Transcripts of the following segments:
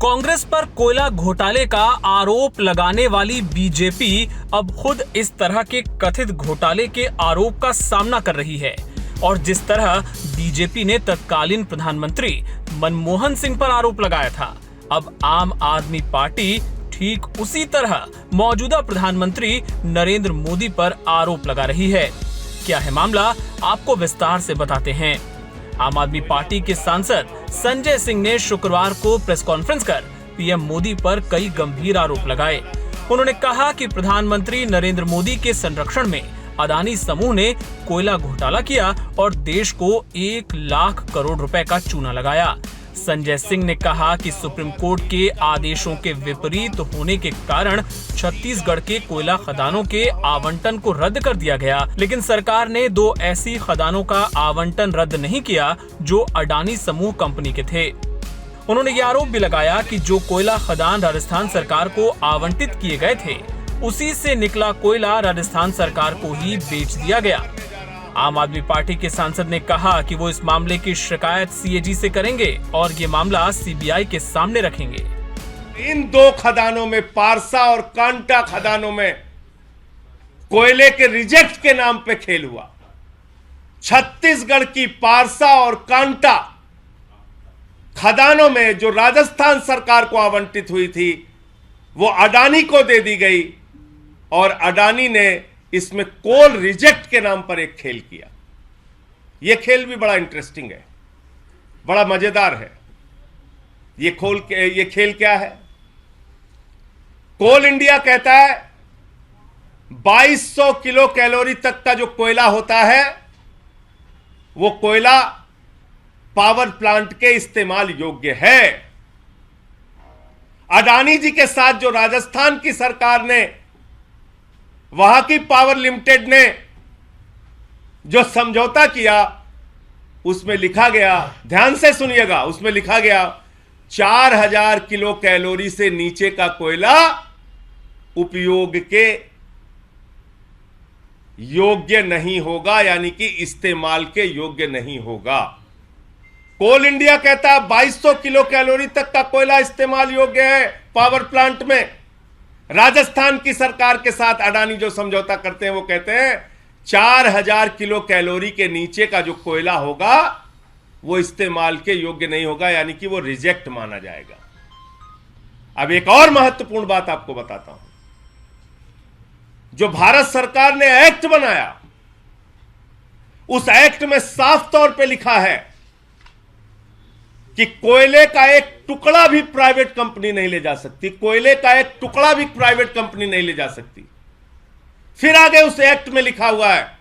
कांग्रेस पर कोयला घोटाले का आरोप लगाने वाली बीजेपी अब खुद इस तरह के कथित घोटाले के आरोप का सामना कर रही है और जिस तरह बीजेपी ने तत्कालीन प्रधानमंत्री मनमोहन सिंह पर आरोप लगाया था, अब आम आदमी पार्टी ठीक उसी तरह मौजूदा प्रधानमंत्री नरेंद्र मोदी पर आरोप लगा रही है। क्या है मामला, आपको विस्तार से बताते हैं। आम आदमी पार्टी के सांसद संजय सिंह ने शुक्रवार को प्रेस कॉन्फ्रेंस कर पीएम मोदी पर कई गंभीर आरोप लगाए। उन्होंने कहा कि प्रधानमंत्री नरेंद्र मोदी के संरक्षण में अडानी समूह ने कोयला घोटाला किया और देश को 1 लाख करोड़ रुपए का चूना लगाया। संजय सिंह ने कहा कि सुप्रीम कोर्ट के आदेशों के विपरीत होने के कारण छत्तीसगढ़ के कोयला खदानों के आवंटन को रद्द कर दिया गया, लेकिन सरकार ने 2 ऐसी खदानों का आवंटन रद्द नहीं किया जो अडानी समूह कंपनी के थे। उन्होंने ये आरोप भी लगाया कि जो कोयला खदान राजस्थान सरकार को आवंटित किए गए थे, उसी से निकला कोयला राजस्थान सरकार को ही बेच दिया गया। आम आदमी पार्टी के सांसद ने कहा कि वो इस मामले की शिकायत सीएजी से करेंगे और ये मामला सीबीआई के सामने रखेंगे। इन 2 खदानों में, पारसा और कांटा खदानों में कोयले के रिजेक्ट के नाम पे खेल हुआ। छत्तीसगढ़ की पारसा और कांटा खदानों में जो राजस्थान सरकार को आवंटित हुई थी, वो अडानी को दे दी गई और अडानी ने इसमें कोल रिजेक्ट के नाम पर एक खेल किया। यह खेल भी बड़ा इंटरेस्टिंग है, बड़ा मजेदार है। ये खेल क्या है? कोल इंडिया कहता है 2200 किलो कैलोरी तक का जो कोयला होता है, वो कोयला पावर प्लांट के इस्तेमाल योग्य है। अडानी जी के साथ जो राजस्थान की सरकार ने, वहां की पावर लिमिटेड ने जो समझौता किया, उसमें लिखा गया, ध्यान से सुनिएगा, उसमें लिखा गया 4000 किलो कैलोरी से नीचे का कोयला उपयोग के योग्य नहीं होगा, यानी कि इस्तेमाल के योग्य नहीं होगा। कोल इंडिया कहता है 2200 किलो कैलोरी तक का कोयला इस्तेमाल योग्य है पावर प्लांट में। राजस्थान की सरकार के साथ अडानी जो समझौता करते हैं, वो कहते हैं 4000 किलो कैलोरी के नीचे का जो कोयला होगा, वो इस्तेमाल के योग्य नहीं होगा, यानी कि वो रिजेक्ट माना जाएगा। अब एक और महत्वपूर्ण बात आपको बताता हूं। जो भारत सरकार ने एक्ट बनाया, उस एक्ट में साफ तौर पे लिखा है कि कोयले का एक टुकड़ा भी प्राइवेट कंपनी नहीं ले जा सकती। कोयले का एक टुकड़ा भी प्राइवेट कंपनी नहीं ले जा सकती। फिर आगे उस एक्ट में लिखा हुआ है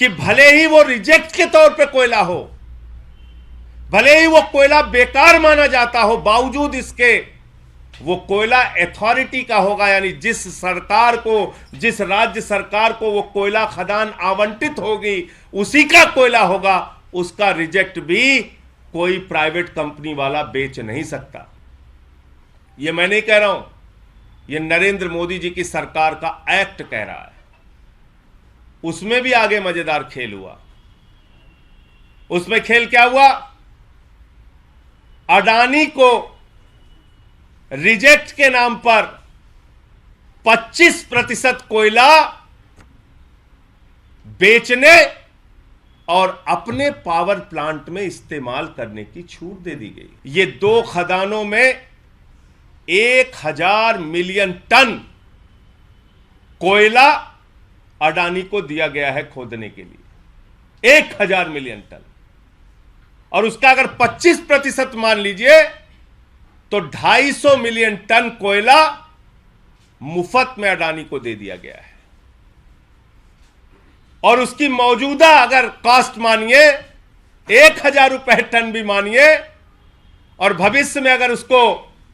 कि भले ही वो रिजेक्ट के तौर पे कोयला हो, भले ही वो कोयला बेकार माना जाता हो, बावजूद इसके वो कोयला अथॉरिटी का होगा, यानी जिस सरकार को, जिस राज्य सरकार को वो कोयला खदान आवंटित होगी, उसी का कोयला होगा। उसका रिजेक्ट भी कोई प्राइवेट कंपनी वाला बेच नहीं सकता। यह मैं नहीं कह रहा हूं, यह नरेंद्र मोदी जी की सरकार का एक्ट कह रहा है। उसमें भी आगे मजेदार खेल हुआ। उसमें खेल क्या हुआ? अडानी को रिजेक्ट के नाम पर 25% कोयला बेचने और अपने पावर प्लांट में इस्तेमाल करने की छूट दे दी गई। ये 2 खदानों में 1000 मिलियन टन कोयला अडानी को दिया गया है खोदने के लिए, 1000 मिलियन टन। और उसका अगर 25% मान लीजिए तो 250 मिलियन टन कोयला मुफ्त में अडानी को दे दिया गया है। और उसकी मौजूदा अगर कॉस्ट मानिए, 1000 रुपए टन भी मानिए, और भविष्य में अगर उसको,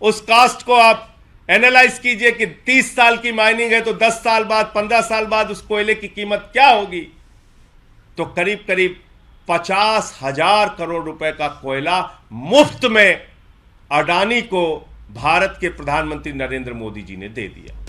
उस कॉस्ट को आप एनालाइज कीजिए कि 30 साल की माइनिंग है तो 10 साल बाद, 15 साल बाद उस कोयले की कीमत क्या होगी, तो करीब करीब 50,000 करोड़ रुपए का कोयला मुफ्त में अडानी को भारत के प्रधानमंत्री नरेंद्र मोदी जी ने दे दिया।